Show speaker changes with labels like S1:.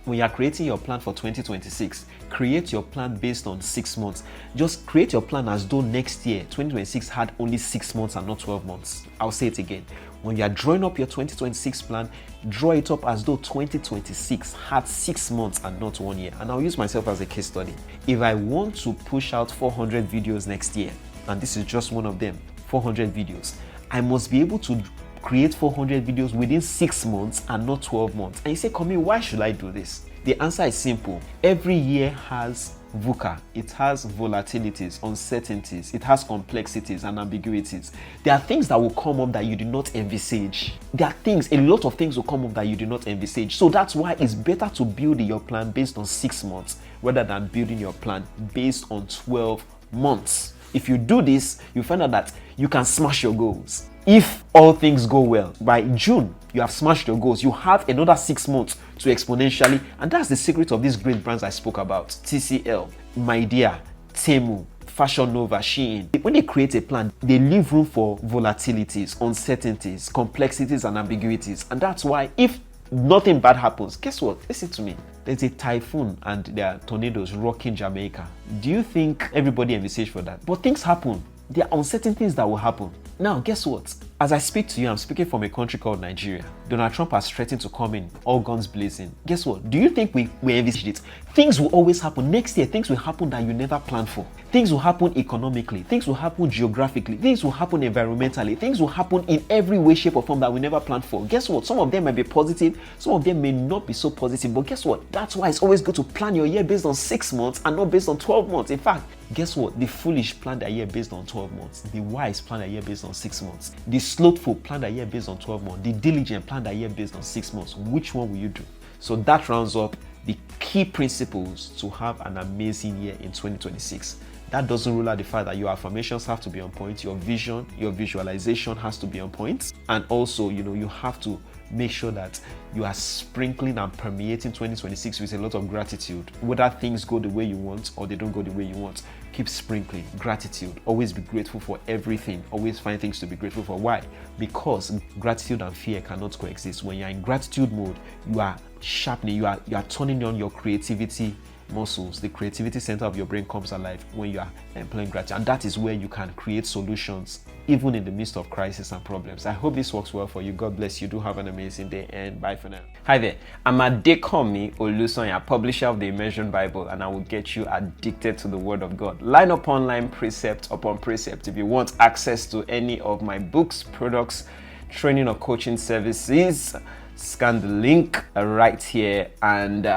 S1: When you are creating your plan for 2026, create your plan based on 6 months. Just create your plan as though next year, 2026, had only 6 months and not 12 months. I'll say it again. When you are drawing up your 2026 plan, draw it up as though 2026 had 6 months and not 1 year. And I'll use myself as a case study. If I want to push out 400 videos next year, and this is just one of them, 400 videos, I must be able to create 400 videos within 6 months and not 12 months. And you say, Komi, why should I do this? The answer is simple. Every year has VUCA. It has volatilities, uncertainties, it has complexities and ambiguities. There are things that will come up that you do not envisage. There are things, a lot of things will come up that you do not envisage. So that's why it's better to build your plan based on 6 months rather than building your plan based on 12 months. If you do this, you find out that you can smash your goals. If all things go well, by June, you have smashed your goals. You have another 6 months to exponentially, and that's the secret of these great brands I spoke about. TCL, MyDear, Temu, Fashion Nova, Shein. When they create a plan, they leave room for volatilities, uncertainties, complexities, and ambiguities. And that's why if nothing bad happens, guess what? Listen to me. There's a typhoon and there are tornadoes rocking Jamaica. Do you think everybody envisaged for that? But things happen. There are uncertainties that will happen. Now, guess what? As I speak to you, I'm speaking from a country called Nigeria. Donald Trump has threatened to come in, all guns blazing. Guess what? Do you think we envisaged it? Things will always happen. Next year, things will happen that you never planned for. Things will happen economically. Things will happen geographically. Things will happen environmentally. Things will happen in every way, shape, or form that we never planned for. Guess what? Some of them may be positive. Some of them may not be so positive. But guess what? That's why it's always good to plan your year based on 6 months and not based on 12 months. In fact, guess what? The foolish plan their year based on 12 months. The wise plan their year based on 6 months. The slothful plan their year based on 12 months. The diligent plan their year based on 6 months. Which one will you do? So that rounds up the key principles to have an amazing year in 2026. That doesn't rule out the fact that your affirmations have to be on point, your vision, your visualization has to be on point, and also, you have to make sure that you are sprinkling and permeating 2026 with a lot of gratitude. Whether things go the way you want or they don't go the way you want, keep sprinkling gratitude. Always be grateful for everything. Always find things to be grateful for. Why? Because gratitude and fear cannot coexist. When you're in gratitude mode, you are sharpening, you are turning on your creativity muscles. The creativity center of your brain comes alive when you are employing gratitude, and that is where you can create solutions even in the midst of crisis and problems. I hope this works well for you. God bless you. Do have an amazing day, and bye for now. Hi there, I'm Adekomi Olusonya, publisher of the Immersion Bible, and I will get you addicted to the Word of God, line upon line, precept upon precept. If you want access to any of my books, products, training or coaching services, scan the link right here, and